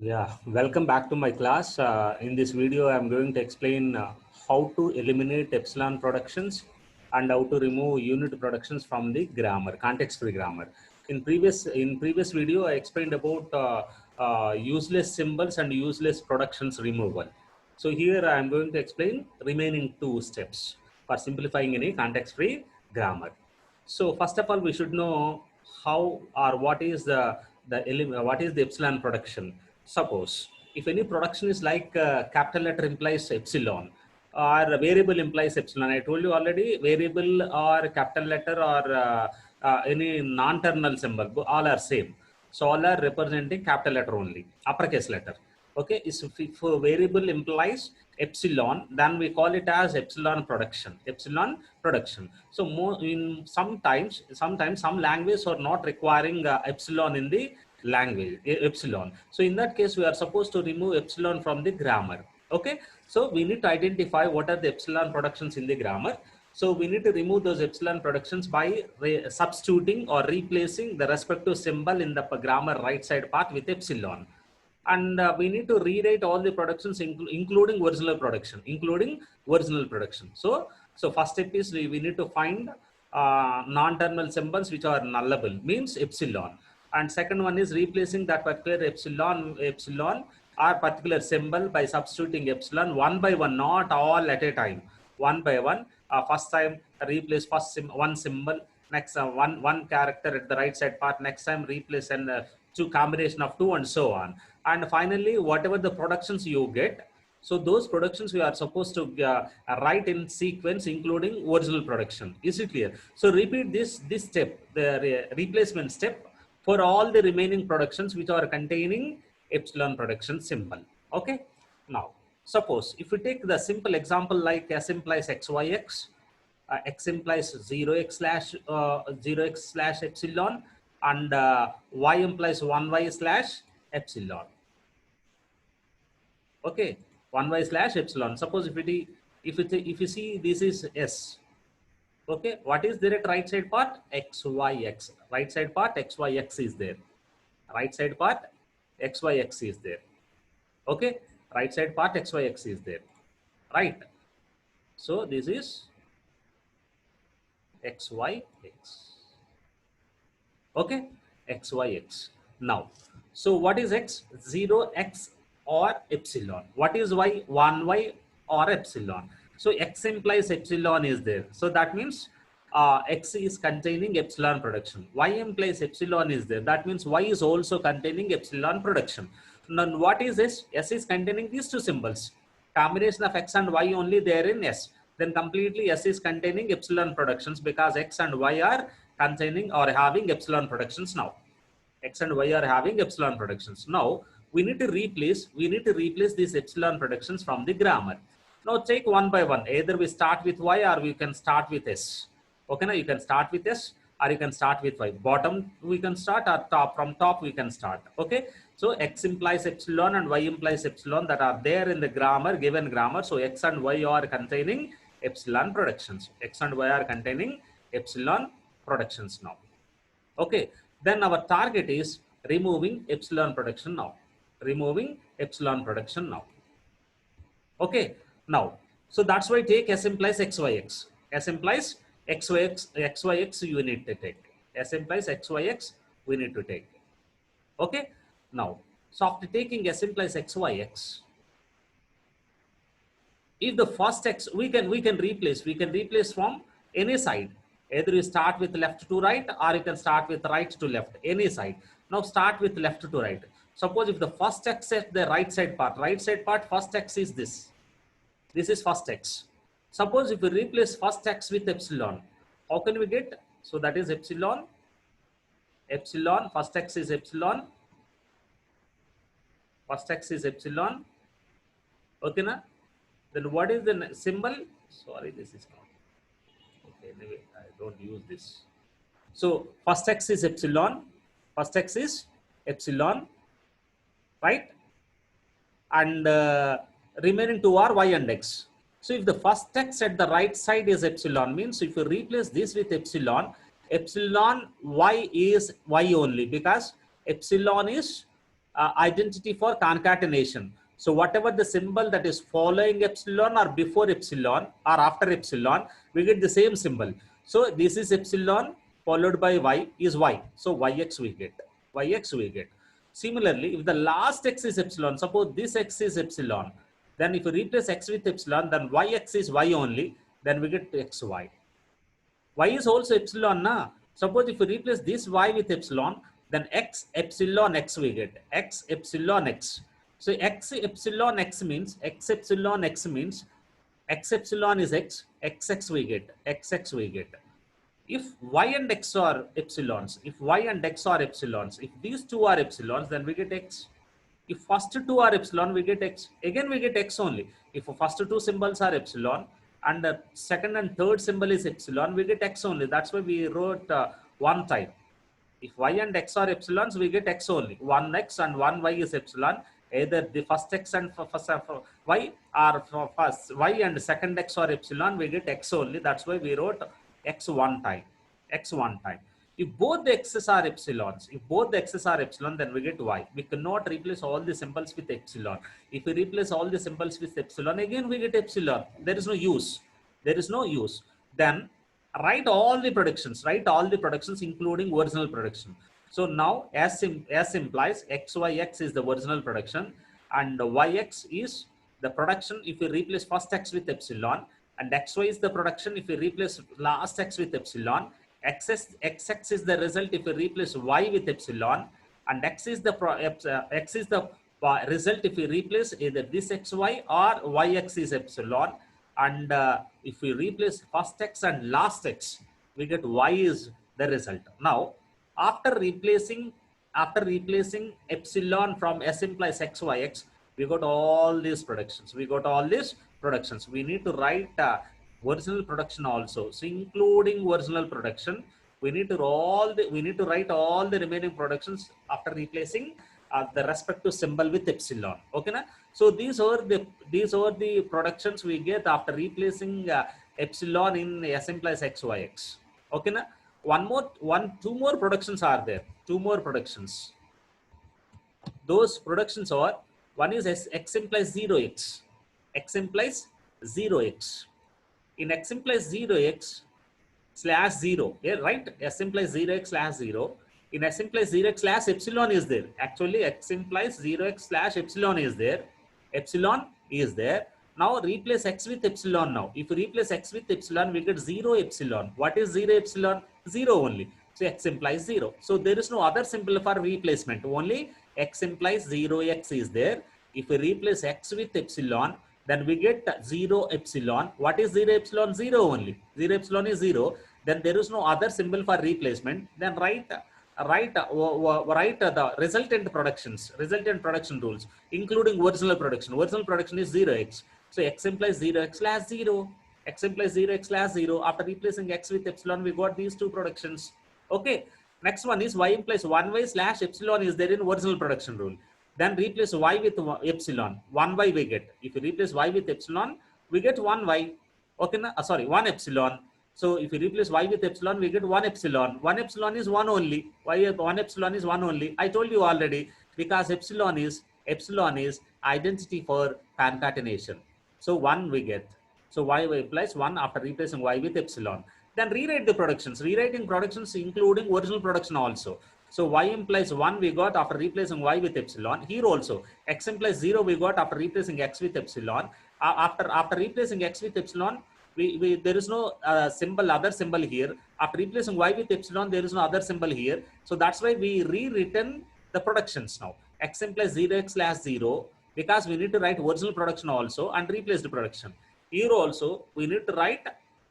Yeah, welcome back to my class. In this video, I'm going to explain how to eliminate epsilon productions and how to remove unit productions from the grammar, context-free grammar. In previous video, I explained about useless symbols and useless productions removal. So here I'm going to explain remaining two steps for simplifying any context-free grammar. So first of all, we should know how or what is the epsilon production. Suppose if any production is like capital letter implies epsilon or variable implies epsilon. I told you already, variable or capital letter or any non-terminal symbol, all are same. So all are representing capital letter only, uppercase letter. Okay, if a variable implies epsilon, then we call it as epsilon production. Epsilon production. So more in sometimes some languages are not requiring epsilon in the language epsilon. So in that case, we are supposed to remove epsilon from the grammar. Okay, so we need to identify what are the epsilon productions in the grammar. So we need to remove those epsilon productions by substituting or replacing the respective symbol in the grammar right side part with epsilon. And we need to rewrite all the productions including original production. So first step is we need to find non-terminal symbols which are nullable, means epsilon. And second one is replacing that particular epsilon or particular symbol by substituting epsilon one by one, not all at a time, one by one. First time replace one symbol, next one character at the right side part, next time replace and two combination of two, and so on. And finally, whatever the productions you get, so those productions we are supposed to write in sequence, including original production. Is it clear? So repeat this step, the replacement step, for all the remaining productions which are containing epsilon production symbol. Okay. Now, suppose if we take the simple example like s implies xyx, x implies 0x slash epsilon, and y implies 1y slash epsilon. Okay, 1y slash epsilon. Suppose if you see this is s. Okay, what is there at right side part? xyx. Right side part xyx is there. Right side part xyx is there. Okay, right side part xyx is there. Right. So this is xyx. Okay, xyx. Now, so what is x? 0x or epsilon. What is y? 1y or epsilon. So x implies epsilon is there. So that means x is containing epsilon production. Y implies epsilon is there. That means y is also containing epsilon production. Now what is s? S is containing these two symbols. Combination of x and y only there in s. Then completely s is containing epsilon productions, because x and y are containing or having epsilon productions now. X and y are having epsilon productions. Now we need to replace these epsilon productions from the grammar. Now take one by one. Either we start with y or we can start with s. Okay, now you can start with s or you can start with y. Bottom we can start, or from top we can start. Okay, so x implies epsilon and y implies epsilon that are there in the grammar, given grammar. So x and y are containing epsilon productions. X and y are containing epsilon productions now. Okay, then our target is removing epsilon production now. Removing epsilon production now. Okay, now, so that's why take s implies xyx. S implies xyx you need to take. S implies xyx we need to take. Okay, now, so after taking s implies xyx, if the first x we can replace from any side. Either you start with left to right, or you can start with right to left, any side. Now start with left to right. Suppose if the first x at the right side part, first x is this is first x. Suppose if we replace first x with epsilon, how can we get? So that is epsilon, first x is epsilon, okay na? Then what is the symbol? Sorry, this is not. Okay, anyway, I don't use this. So first x is epsilon, right? And remaining two are y and x. So if the first x at the right side is epsilon, means if you replace this with epsilon y is y only, because epsilon is identity for concatenation. So whatever the symbol that is following epsilon or before epsilon or after epsilon, we get the same symbol. So this is epsilon followed by y is y. So yx we get. Yx we get. Similarly, if the last x is epsilon, suppose this x is epsilon, then if you replace x with epsilon, then yx is y only, then we get xy. Y is also epsilon na. Suppose if you replace this y with epsilon, then x epsilon x we get. X epsilon x. So x epsilon x means x epsilon x means x epsilon is x, xx we get, xx we get. If y and x are epsilons, if y and x are epsilons, if these two are epsilons, then we get x. If first two are epsilon, we get x. Again, we get x only. If first two symbols are epsilon and the second and third symbol is epsilon, we get x only. That's why we wrote one type. If y and x are epsilons, we get x only. One x and one y is epsilon. Either the first x and first y are first y and second x are epsilon, we get x only. That's why we wrote x one time. X one time. If both the x's are epsilons, then we get y. We cannot replace all the symbols with epsilon. If we replace all the symbols with epsilon, again we get epsilon. There is no use. There is no use. Then write all the productions, including original production. So now S implies xyx is the original production and yx is the production if we replace first x with epsilon, and xy is the production if we replace last x with epsilon. Xx is the result if we replace y with epsilon, and x is the result if we replace either this xy or yx is epsilon. And if we replace first x and last x, we get y is the result. Now, after replacing epsilon from S implies xyx, we got all these productions. We need to write original production also. So including original production, we need to write all the remaining productions after replacing the respective symbol with epsilon. Okay, na? So these are the productions we get after replacing epsilon in S implies xyx. Okay, na? Two more productions are there. Two more productions. Those productions are, one is x implies 0x. X implies 0x. In x implies 0x slash 0, yeah, right? S implies 0x slash 0. In S implies 0x slash epsilon is there. Actually, x implies 0x slash epsilon is there. Epsilon is there. Now replace x with epsilon now. If you replace x with epsilon, we get 0 epsilon. What is 0 epsilon? 0 only. So x implies 0. So there is no other symbol for replacement. Only x implies 0x is there. If we replace x with epsilon, then we get 0 epsilon. What is 0 epsilon? 0 only. 0 epsilon is 0. Then there is no other symbol for replacement. Then write the resultant production rules, including original production. Original production is 0x. So x implies 0x slash 0. X implies 0x slash 0. After replacing x with epsilon, we got these two productions. Okay. Next one is y implies 1y slash epsilon is there in original production rule. Then replace y with epsilon. 1y we get. If you replace y with epsilon, we get 1y. Okay, sorry, 1 epsilon. So if you replace y with epsilon, we get 1 epsilon. 1 epsilon is 1 only. Why 1 epsilon is 1 only? I told you already, because epsilon is identity for concatenation. So 1 we get. So y implies 1 after replacing y with epsilon. Then rewrite the productions. Rewriting productions including original production also. So y implies 1 we got after replacing y with epsilon. Here also x implies 0 we got after replacing x with epsilon. After replacing x with epsilon, there is no other symbol here. After replacing y with epsilon, there is no other symbol here. So that's why we rewritten the productions now. X implies 0x slash 0, because we need to write original production also and replace the production. Here also we need to write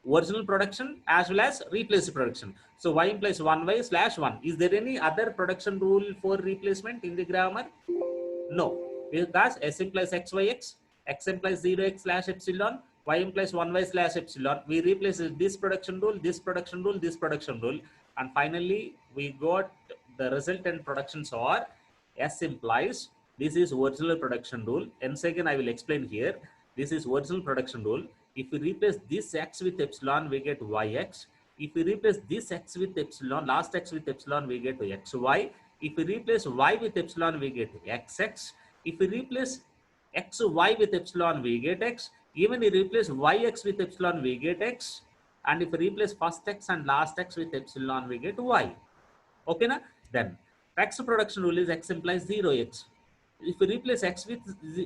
original production as well as replace the production. So y implies 1y slash 1. Is there any other production rule for replacement in the grammar? No, because S implies xyx, x implies 0x slash epsilon, y implies 1y slash epsilon. We replace this production rule, this production rule, this production rule, and finally we got the resultant productions are S implies, this is original production rule. And second, I will explain here. This is original production rule. If we replace this x with epsilon, we get yx. If we replace this x with epsilon, last x with epsilon, we get xy. If we replace y with epsilon, we get xx. If we replace xy with epsilon, we get x. Even if we replace yx with epsilon, we get x. And if we replace first x and last x with epsilon, we get y. Okay, na? Then x production rule is x implies 0x. If we replace x with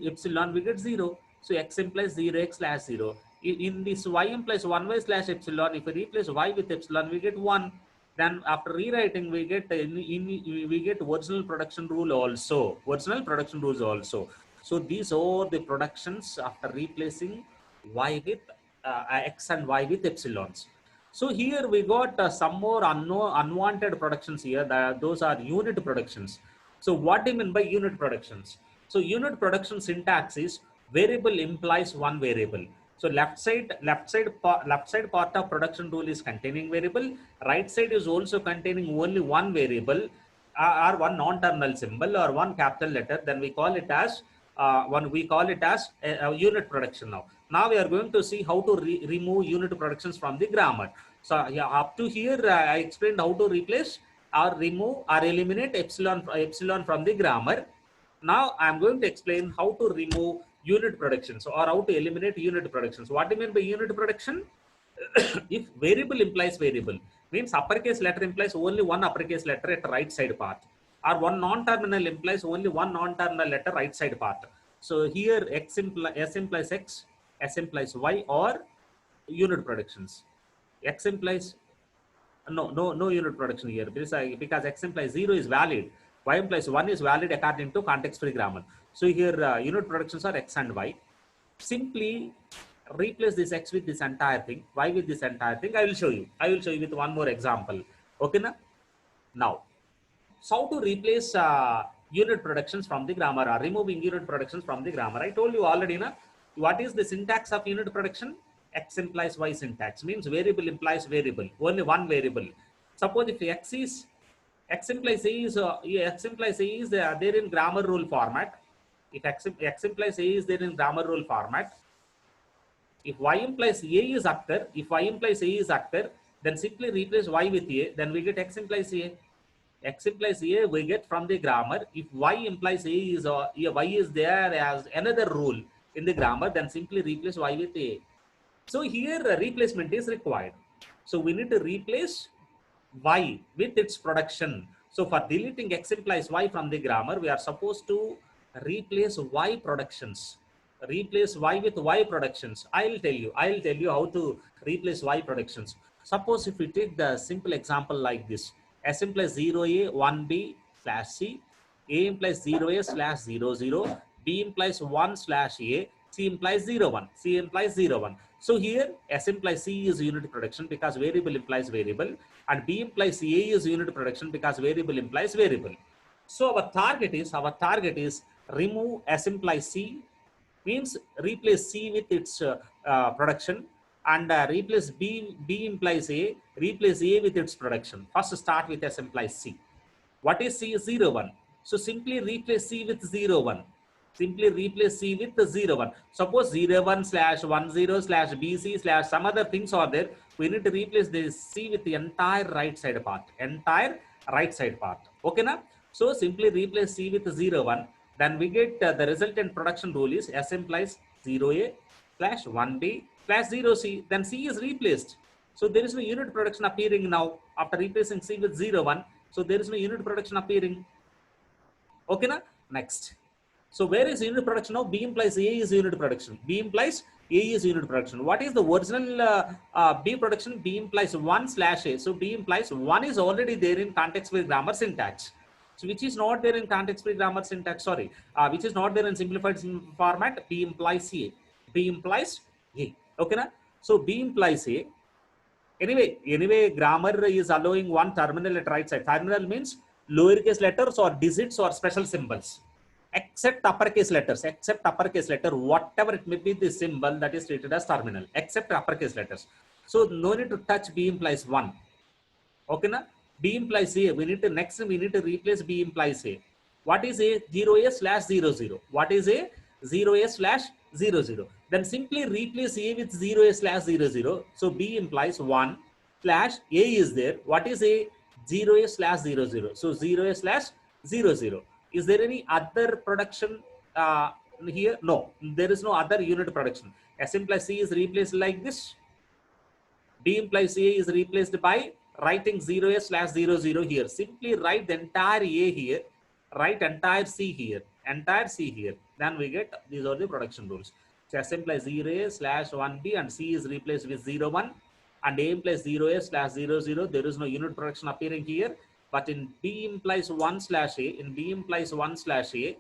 epsilon, we get 0. So x implies 0x slash 0. In this y implies 1y slash epsilon. If we replace y with epsilon, we get 1. Then after rewriting, we get we get original production rule also. Original production rules also. So these are the productions after replacing y with x and y with epsilons. So here we got some more unwanted productions here. Those are unit productions. So what do you mean by unit productions? So unit production syntax is variable implies one variable. So left side part of production rule is containing variable. Right side is also containing only one variable or one non-terminal symbol or one capital letter. Then we call it as a unit production now. Now we are going to see how to remove unit productions from the grammar. So yeah, up to here I explained how to replace or remove or eliminate epsilon from the grammar. Now I am going to explain how to remove unit productions or how to eliminate unit productions. What do you mean by unit production? If variable implies variable, means uppercase letter implies only one uppercase letter at right side part, or one non-terminal implies only one non-terminal letter right side part. So here s implies x, s implies y, or unit productions. X implies no unit production here because x implies 0 is valid, y implies 1 is valid according to context free grammar. So here unit productions are x and y. Simply replace this x with this entire thing, y with this entire thing. I will show you with one more example. Okay now so how to replace unit productions from the grammar or removing unit productions from the grammar. I told you already what is the syntax of unit production. X implies y syntax means variable implies variable, only one variable. Suppose if x implies a is there in grammar rule format. If x implies a is there in grammar rule format, if y implies a is actor, then simply replace y with a, then we get x implies a. X implies a we get from the grammar. If y implies a is y is there as another rule in the grammar, then simply replace y with a. So here replacement is required. So we need to replace y with its production. So for deleting x implies y from the grammar, we are supposed to replace y productions. Replace y with y productions. I'll tell you how to replace y productions. Suppose if we take the simple example like this, s implies 0a 1b slash c, a implies 0a slash 00, b implies 1 slash a, c implies 01, c implies 01. So here s implies c is unit production because variable implies variable, and b implies a is unit production because variable implies variable. So our target is remove s implies c, means replace c with its production, and replace b implies a, replace a with its production. First start with s implies c. What is c? 01. So simply replace c with 01. Simply replace c with the 01. Suppose 01 slash 10 slash bc slash some other things are there. We need to replace this c with the entire right side part. Okay na? So simply replace c with 01. Then we get the resultant production rule is s implies 0a slash 1b slash 0c. Then c is replaced. So there is no unit production appearing now after replacing c with 01. So there is no unit production appearing. Okay na? Next. So where is unit production now? B implies A is unit production. B implies A is unit production. What is the original B production? B implies 1 slash A. So B implies 1 is already there in context-free grammar syntax. So which is not there in context-free grammar syntax, which is not there in simplified format. B implies A. B implies A. Okay na? So B implies A. Anyway, grammar is allowing one terminal at right side. Terminal means lowercase letters or digits or special symbols. Except uppercase letters, whatever it may be, the symbol that is treated as terminal, except uppercase letters. So no need to touch B implies 1. Okay na? B implies A. We need to replace B implies A. What is A? 0A slash 00. What is A? 0A slash 00. Then simply replace A with 0A slash 00. So B implies 1 slash A is there. What is A? 0A slash 00. So 0A slash 0, 0. Is there any other production here? No, there is no other unit production. S implies C is replaced like this. B implies A is replaced by writing 0s/00 here. Simply write the entire A here, write entire C here, entire C here. Then we get, these are the production rules. So S implies 0a/1b and C is replaced with 0, 1. And A implies 0a/00. There is no unit production appearing here. But in B implies 1/A, in B implies 1/A,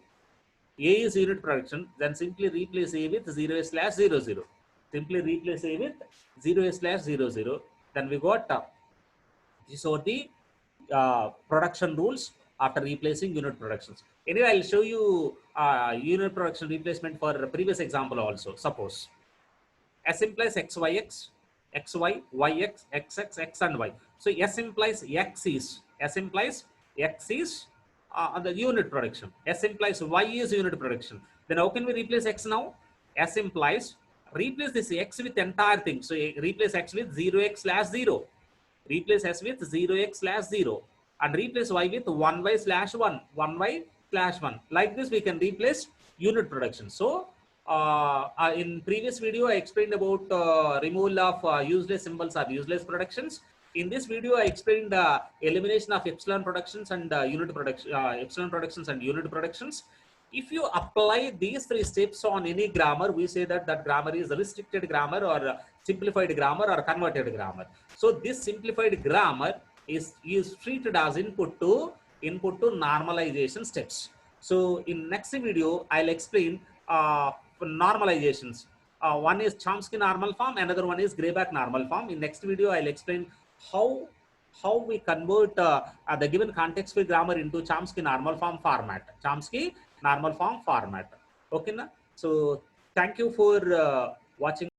A is unit production, then simply replace A with 0a/00. Simply replace A with 0a/00. Then we got these are the production rules after replacing unit productions. Anyway, I'll show you unit production replacement for previous example also. Suppose S implies xyx, xy, yx, xx, x and y. So S implies x is the unit production. S implies y is unit production. Then how can we replace x now? S implies, replace this x with entire thing. So replace x with 0x/0. Replace s with 0x/0 and replace y with 1y/1, 1y/1. Like this we can replace unit production. So in previous video I explained about removal of useless symbols or useless productions. In this video I explained elimination of epsilon productions and epsilon productions and unit productions. If you apply these 3 steps on any grammar, we say that that grammar is restricted grammar or simplified grammar or converted grammar. So this simplified grammar is treated as input to normalization steps. So in next video, I'll explain normalizations. One is Chomsky normal form, another one is Greybach normal form. In next video, I'll explain how we convert the given context-free grammar into Chomsky normal form format. Chomsky normal form format. Okay, na? So thank you for watching.